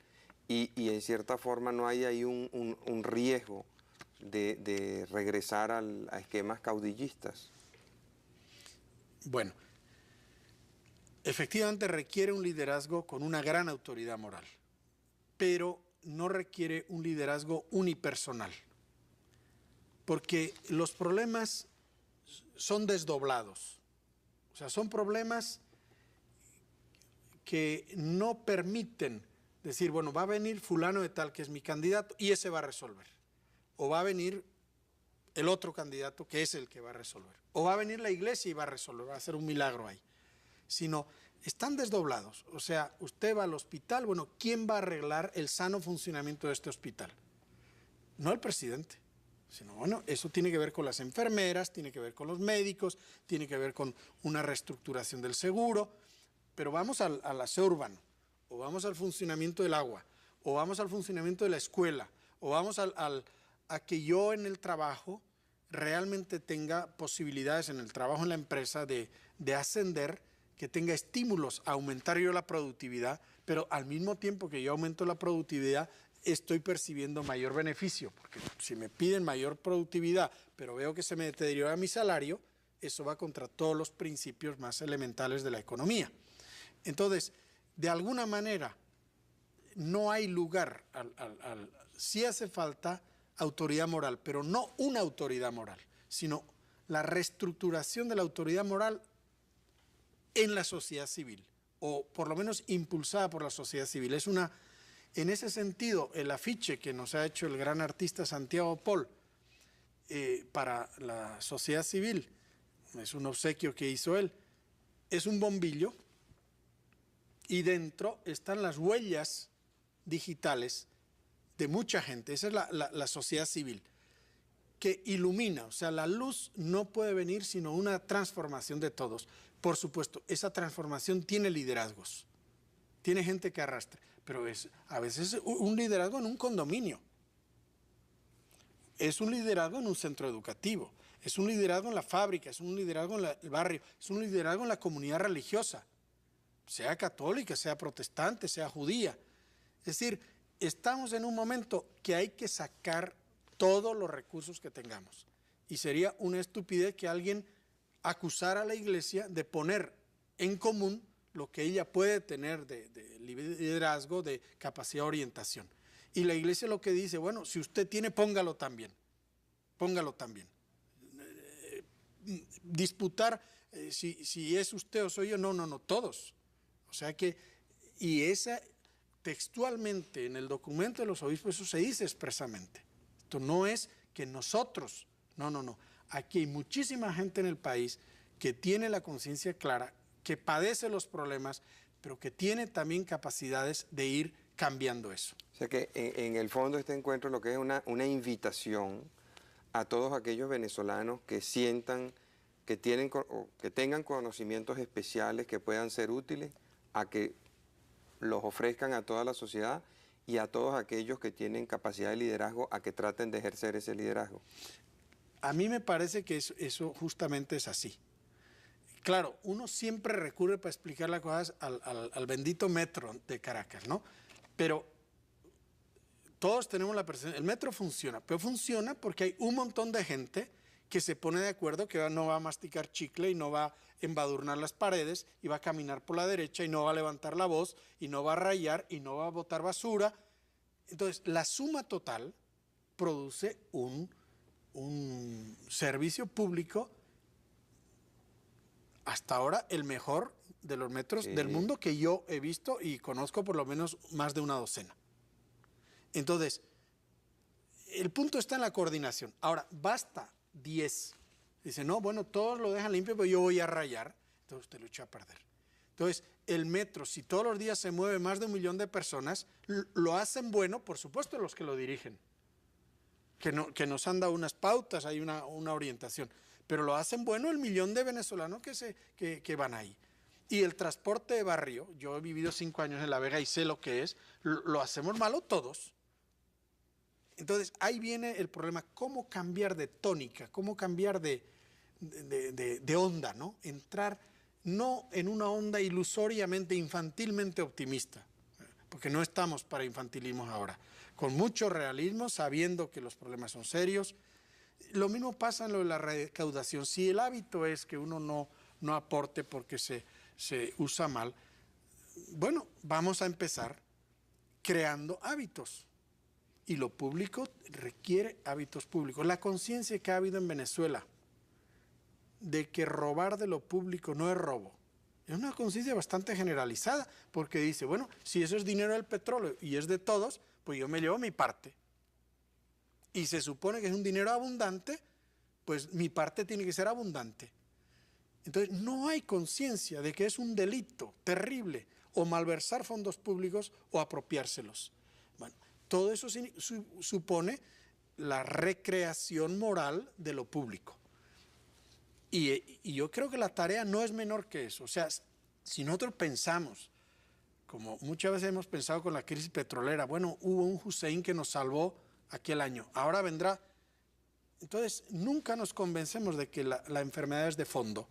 A: y en cierta forma no hay ahí un riesgo de regresar a esquemas caudillistas.
B: Bueno, efectivamente requiere un liderazgo con una gran autoridad moral, pero no requiere un liderazgo unipersonal, porque los problemas son desdoblados, o sea, son problemas que no permiten decir, bueno, va a venir fulano de tal que es mi candidato y ese va a resolver, o va a venir el otro candidato que es el que va a resolver, o va a venir la iglesia y va a resolver, va a hacer un milagro ahí, sino están desdoblados. O sea, usted va al hospital, bueno, ¿quién va a arreglar el sano funcionamiento de este hospital? No el presidente, sino, bueno, eso tiene que ver con las enfermeras, tiene que ver con los médicos, tiene que ver con una reestructuración del seguro, pero vamos al aseo urbano, o vamos al funcionamiento del agua, o vamos al funcionamiento de la escuela, o vamos a que yo en el trabajo realmente tenga posibilidades en el trabajo en la empresa de ascender, que tenga estímulos a aumentar yo la productividad, pero al mismo tiempo que yo aumento la productividad, estoy percibiendo mayor beneficio, porque si me piden mayor productividad, pero veo que se me deteriora mi salario, eso va contra todos los principios más elementales de la economía. Entonces, de alguna manera, no hay lugar, sí hace falta autoridad moral, pero no una autoridad moral, sino la reestructuración de la autoridad moral en la sociedad civil, o por lo menos impulsada por la sociedad civil. Es una, en ese sentido, el afiche que nos ha hecho el gran artista Santiago Pol para la sociedad civil, es un obsequio que hizo él, es un bombillo y dentro están las huellas digitales de mucha gente. Esa es la sociedad civil que ilumina, o sea, la luz no puede venir sino una transformación de todos. Por supuesto, esa transformación tiene liderazgos, tiene gente que arrastra, pero es a veces un liderazgo en un condominio, es un liderazgo en un centro educativo, es un liderazgo en la fábrica, es un liderazgo en el barrio, es un liderazgo en la comunidad religiosa, sea católica, sea protestante, sea judía. Es decir, estamos en un momento que hay que sacar todos los recursos que tengamos. Y sería una estupidez que alguien acusara a la iglesia de poner en común lo que ella puede tener de liderazgo, de capacidad de orientación. Y la iglesia lo que dice, bueno, si usted tiene, póngalo también. Póngalo también. Disputar si es usted o soy yo, no, todos. O sea que, y esa textualmente en el documento de los obispos, eso se dice expresamente. Esto no es que nosotros, no. Aquí hay muchísima gente en el país que tiene la conciencia clara, que padece los problemas, pero que tiene también capacidades de ir cambiando eso.
A: O sea que en el fondo este encuentro lo que es una invitación a todos aquellos venezolanos que sientan que tengan conocimientos especiales que puedan ser útiles, a que los ofrezcan a toda la sociedad y a todos aquellos que tienen capacidad de liderazgo a que traten de ejercer ese liderazgo.
B: A mí me parece que eso justamente es así. Claro, uno siempre recurre para explicar las cosas al bendito metro de Caracas, ¿no? Pero todos tenemos la percepción, el metro funciona, pero funciona porque hay un montón de gente que se pone de acuerdo que no va a masticar chicle y no va a embadurnar las paredes y va a caminar por la derecha y no va a levantar la voz y no va a rayar y no va a botar basura. Entonces, la suma total produce un servicio público hasta ahora el mejor de los metros del mundo que yo he visto y conozco por lo menos más de una docena. Entonces, el punto está en la coordinación. Ahora, basta 10. Dice, no, bueno, todos lo dejan limpio, pero yo voy a rayar. Entonces usted lo echa a perder. Entonces, el metro, si todos los días se mueve más de 1 millón de personas, lo hacen bueno, por supuesto, los que lo dirigen. Que nos han dado unas pautas, hay una orientación. Pero lo hacen bueno el 1 millón de venezolanos que van ahí. Y el transporte de barrio, yo he vivido 5 años en La Vega y sé lo que es, lo hacemos malo todos. Entonces ahí viene el problema, cómo cambiar de tónica, cómo cambiar de onda, ¿no? Entrar no en una onda ilusoriamente, infantilmente optimista, porque no estamos para infantilismos ahora, con mucho realismo, sabiendo que los problemas son serios. Lo mismo pasa en lo de la recaudación. Si el hábito es que uno no aporte porque se usa mal, bueno, vamos a empezar creando hábitos. Y lo público requiere hábitos públicos. La conciencia que ha habido en Venezuela de que robar de lo público no es robo, es una conciencia bastante generalizada, porque dice, bueno, si eso es dinero del petróleo y es de todos, pues yo me llevo mi parte. Y se supone que es un dinero abundante, pues mi parte tiene que ser abundante. Entonces no hay conciencia de que es un delito terrible o malversar fondos públicos o apropiárselos. Bueno, todo eso supone la recreación moral de lo público. Y yo creo que la tarea no es menor que eso. O sea, si nosotros pensamos, como muchas veces hemos pensado con la crisis petrolera, bueno, hubo un Hussein que nos salvó aquel año, ahora vendrá. Entonces, nunca nos convencemos de que la enfermedad es de fondo,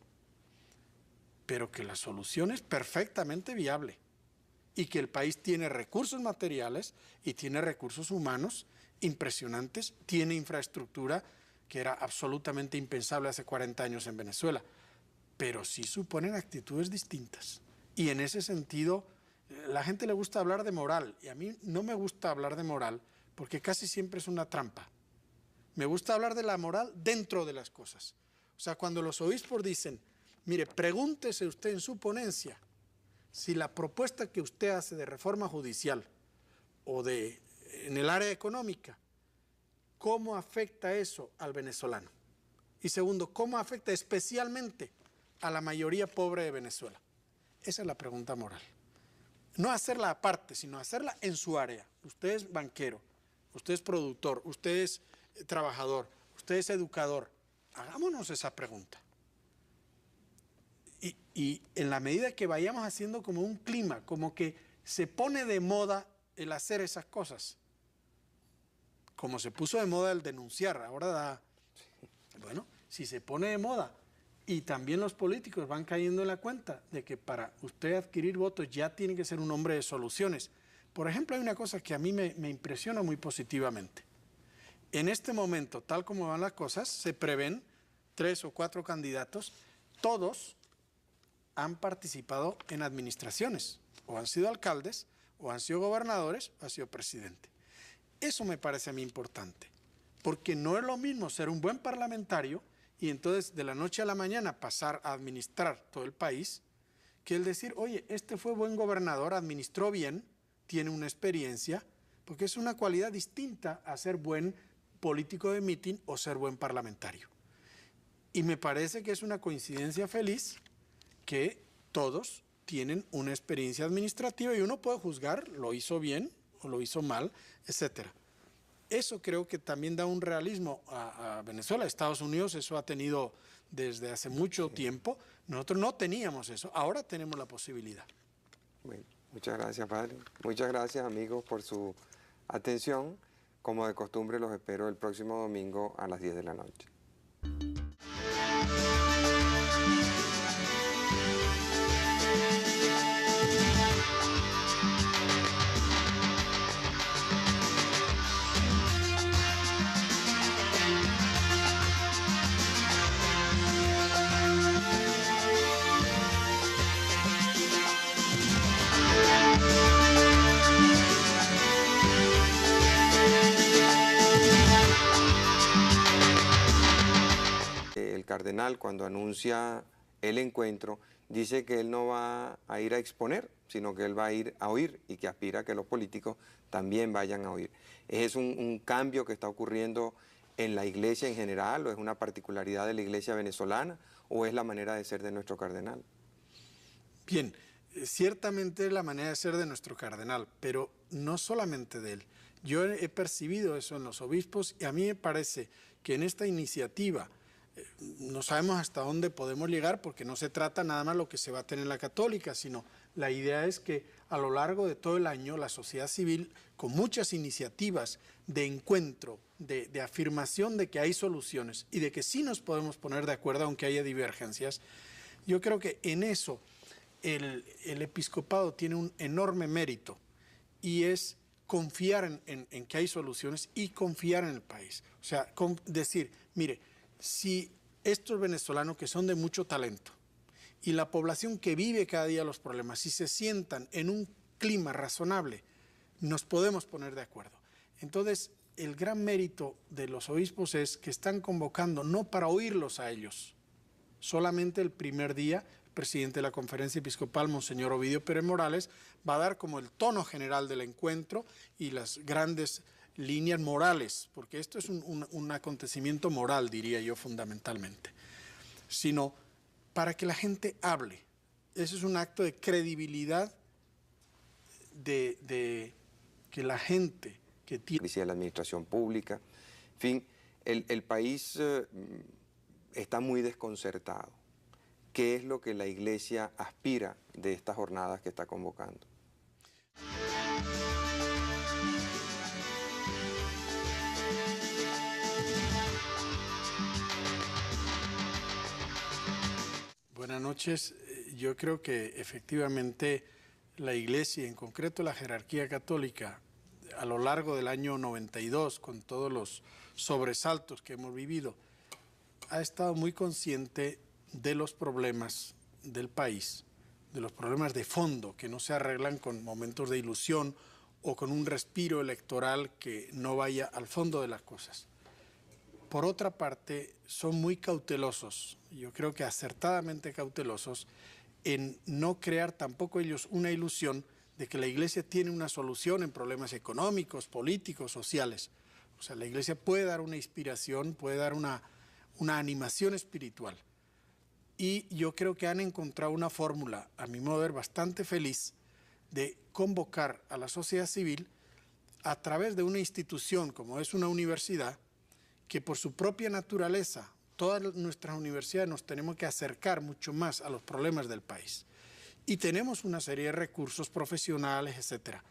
B: pero que la solución es perfectamente viable y que el país tiene recursos materiales y tiene recursos humanos impresionantes, tiene infraestructura que era absolutamente impensable hace 40 años en Venezuela, pero sí suponen actitudes distintas. Y en ese sentido, la gente le gusta hablar de moral, y a mí no me gusta hablar de moral porque casi siempre es una trampa. Me gusta hablar de la moral dentro de las cosas. O sea, cuando los obispos dicen, mire, pregúntese usted en su ponencia si la propuesta que usted hace de reforma judicial o en el área económica, ¿cómo afecta eso al venezolano? Y segundo, ¿cómo afecta especialmente a la mayoría pobre de Venezuela? Esa es la pregunta moral. No hacerla aparte, sino hacerla en su área. Usted es banquero, usted es productor, usted es trabajador, usted es educador. Hagámonos esa pregunta. Y en la medida que vayamos haciendo como un clima, como que se pone de moda el hacer esas cosas, como se puso de moda el denunciar, ahora bueno, si se pone de moda y también los políticos van cayendo en la cuenta de que para usted adquirir votos ya tiene que ser un hombre de soluciones. Por ejemplo, hay una cosa que a mí me impresiona muy positivamente. En este momento, tal como van las cosas, se prevén 3 o 4 candidatos, todos han participado en administraciones, o han sido alcaldes, o han sido gobernadores, o han sido presidente. Eso me parece a mí importante, porque no es lo mismo ser un buen parlamentario y entonces de la noche a la mañana pasar a administrar todo el país, que el decir, oye, este fue buen gobernador, administró bien, tiene una experiencia, porque es una cualidad distinta a ser buen político de mitin o ser buen parlamentario. Y me parece que es una coincidencia feliz que todos tienen una experiencia administrativa y uno puede juzgar, lo hizo bien o lo hizo mal, etcétera. Eso creo que también da un realismo a Venezuela. Estados Unidos eso ha tenido desde hace mucho tiempo. Nosotros no teníamos eso, ahora tenemos la posibilidad.
A: Bueno, muchas gracias, padre. Muchas gracias, amigos, por su atención. Como de costumbre, los espero el próximo domingo a las 10 de la noche. El cardenal, cuando anuncia el encuentro, dice que él no va a ir a exponer, sino que él va a ir a oír y que aspira a que los políticos también vayan a oír. ¿Es un cambio que está ocurriendo en la iglesia en general o es una particularidad de la iglesia venezolana o es la manera de ser de nuestro cardenal?
B: Bien, ciertamente es la manera de ser de nuestro cardenal, pero no solamente de él. Yo he percibido eso en los obispos y a mí me parece que en esta iniciativa No sabemos hasta dónde podemos llegar porque no se trata nada más lo que se va a tener en la Católica, sino la idea es que a lo largo de todo el año la sociedad civil, con muchas iniciativas de encuentro, de afirmación de que hay soluciones y de que sí nos podemos poner de acuerdo aunque haya divergencias, yo creo que en eso el episcopado tiene un enorme mérito y es confiar en que hay soluciones y confiar en el país. O sea, decir, mire, si estos venezolanos que son de mucho talento y la población que vive cada día los problemas, si se sientan en un clima razonable, nos podemos poner de acuerdo. Entonces, el gran mérito de los obispos es que están convocando no para oírlos a ellos. Solamente el primer día, el presidente de la Conferencia Episcopal, Monseñor Ovidio Pérez Morales, va a dar como el tono general del encuentro y las grandes líneas morales, porque esto es un acontecimiento moral, diría yo, fundamentalmente, sino para que la gente hable. Eso es un acto de credibilidad de que la gente que tiene...
A: Crisis de la administración pública, en fin, el país está muy desconcertado. ¿Qué es lo que la Iglesia aspira de estas jornadas que está convocando?
B: Buenas noches. Yo creo que efectivamente la Iglesia, en concreto la jerarquía católica, a lo largo del año 92, con todos los sobresaltos que hemos vivido, ha estado muy consciente de los problemas del país, de los problemas de fondo que no se arreglan con momentos de ilusión o con un respiro electoral que no vaya al fondo de las cosas. Por otra parte, son muy cautelosos, yo creo que acertadamente cautelosos, en no crear tampoco ellos una ilusión de que la Iglesia tiene una solución en problemas económicos, políticos, sociales. O sea, la Iglesia puede dar una inspiración, puede dar una animación espiritual. Y yo creo que han encontrado una fórmula, a mi modo de ver, bastante feliz, de convocar a la sociedad civil a través de una institución como es una universidad, que por su propia naturaleza, todas nuestras universidades nos tenemos que acercar mucho más a los problemas del país. Y tenemos una serie de recursos profesionales, etcétera.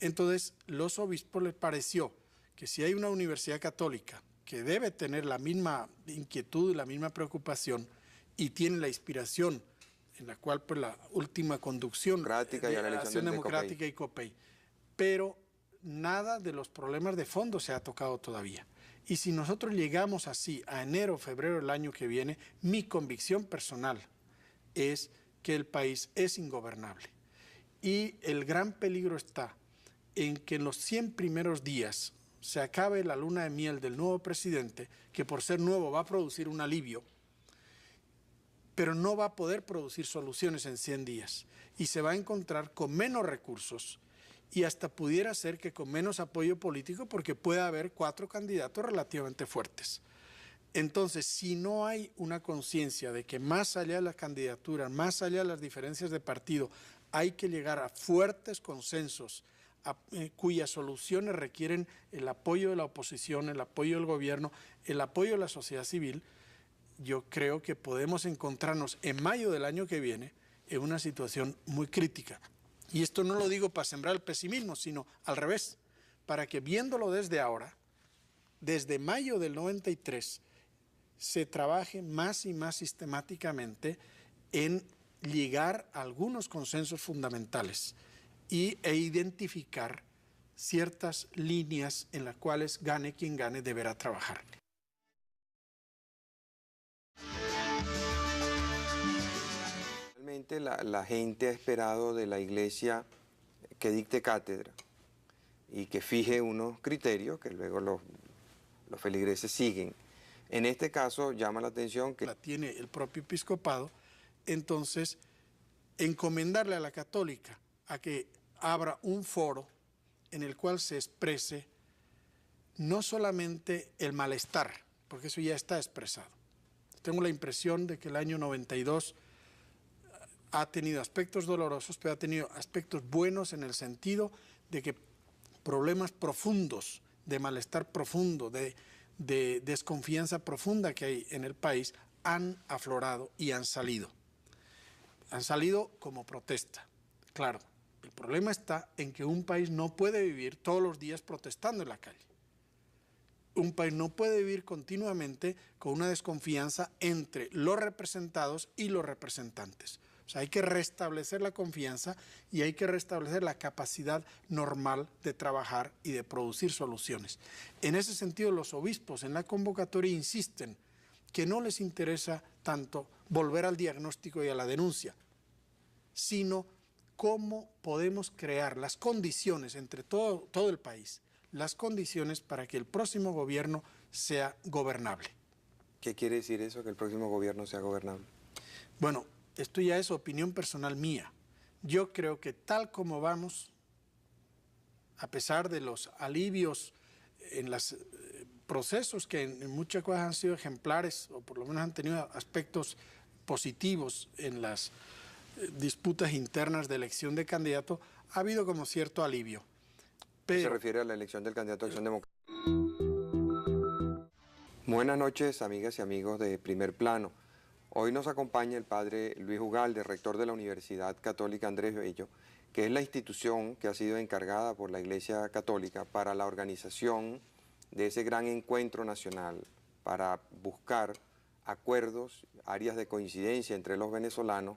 B: Entonces, los obispos les pareció que si hay una universidad católica que debe tener la misma inquietud y la misma preocupación y tiene la inspiración en la cual pues la última conducción
A: Democrática y a la
B: acción democrática y COPEI, pero nada de los problemas de fondo se ha tocado todavía. Y si nosotros llegamos así a enero o febrero del año que viene, mi convicción personal es que el país es ingobernable. Y el gran peligro está en que en los 100 primeros días se acabe la luna de miel del nuevo presidente, que por ser nuevo va a producir un alivio, pero no va a poder producir soluciones en 100 días. Y se va a encontrar con menos recursos y hasta pudiera ser que con menos apoyo político porque puede haber 4 candidatos relativamente fuertes. Entonces, si no hay una conciencia de que más allá de las candidaturas, más allá de las diferencias de partido, hay que llegar a fuertes consensos cuyas soluciones requieren el apoyo de la oposición, el apoyo del gobierno, el apoyo de la sociedad civil, yo creo que podemos encontrarnos en mayo del año que viene en una situación muy crítica. Y esto no lo digo para sembrar el pesimismo, sino al revés, para que viéndolo desde ahora, desde mayo del 93, se trabaje más y más sistemáticamente en llegar a algunos consensos fundamentales e identificar ciertas líneas en las cuales gane quien gane deberá trabajar.
A: Realmente la gente ha esperado de la Iglesia que dicte cátedra y que fije unos criterios que luego los feligreses siguen. En este caso llama la atención que...
B: La tiene el propio episcopado, entonces encomendarle a la católica a que abra un foro en el cual se exprese no solamente el malestar, porque eso ya está expresado. Tengo la impresión de que el año 92 ha tenido aspectos dolorosos, pero ha tenido aspectos buenos en el sentido de que problemas profundos, de malestar profundo, de de desconfianza profunda que hay en el país han aflorado y han salido. Han salido como protesta. Claro, el problema está en que un país no puede vivir todos los días protestando en la calle. Un país no puede vivir continuamente con una desconfianza entre los representados y los representantes. O sea, hay que restablecer la confianza y hay que restablecer la capacidad normal de trabajar y de producir soluciones. En ese sentido, los obispos en la convocatoria insisten que no les interesa tanto volver al diagnóstico y a la denuncia, sino cómo podemos crear las condiciones entre todo el país, las condiciones para que el próximo gobierno sea gobernable.
A: ¿Qué quiere decir eso, que el próximo gobierno sea gobernable?
B: Bueno, esto ya es opinión personal mía. Yo creo que tal como vamos, a pesar de los alivios en los procesos que en muchas cosas han sido ejemplares, o por lo menos han tenido aspectos positivos en las disputas internas de elección de candidato, ha habido como cierto alivio.
A: Pero se refiere a la elección del candidato de Acción Democrática. Buenas noches, amigas y amigos de Primer Plano. Hoy nos acompaña el padre Luis Ugalde, rector de la Universidad Católica Andrés Bello, que es la institución que ha sido encargada por la Iglesia Católica para la organización de ese gran encuentro nacional, para buscar acuerdos, áreas de coincidencia entre los venezolanos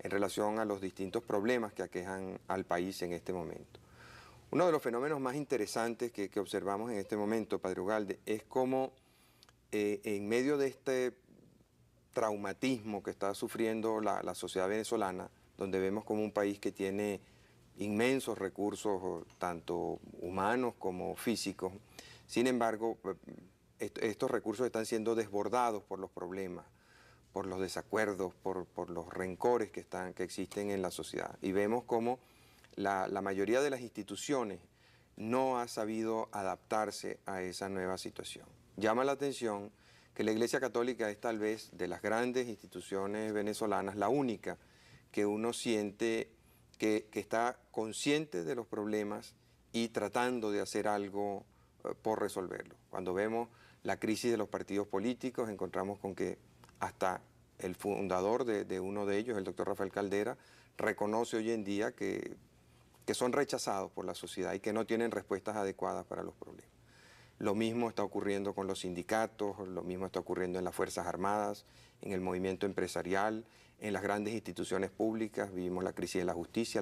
A: en relación a los distintos problemas que aquejan al país en este momento. Uno de los fenómenos más interesantes que observamos en este momento, padre Ugalde, es cómo en medio de este traumatismo que está sufriendo la sociedad venezolana, donde vemos como un país que tiene inmensos recursos, tanto humanos como físicos, sin embargo, estos recursos están siendo desbordados por los problemas, por los desacuerdos, por los rencores que existen en la sociedad. Y vemos cómo la mayoría de las instituciones no ha sabido adaptarse a esa nueva situación. Llama la atención que la Iglesia Católica es tal vez de las grandes instituciones venezolanas la única que uno siente que está consciente de los problemas y tratando de hacer algo por resolverlo. Cuando vemos la crisis de los partidos políticos, encontramos con que hasta el fundador de uno de ellos, el doctor Rafael Caldera, reconoce hoy en día que son rechazados por la sociedad y que no tienen respuestas adecuadas para los problemas. Lo mismo está ocurriendo con los sindicatos, lo mismo está ocurriendo en las Fuerzas Armadas, en el movimiento empresarial, en las grandes instituciones públicas. Vivimos la crisis de la justicia,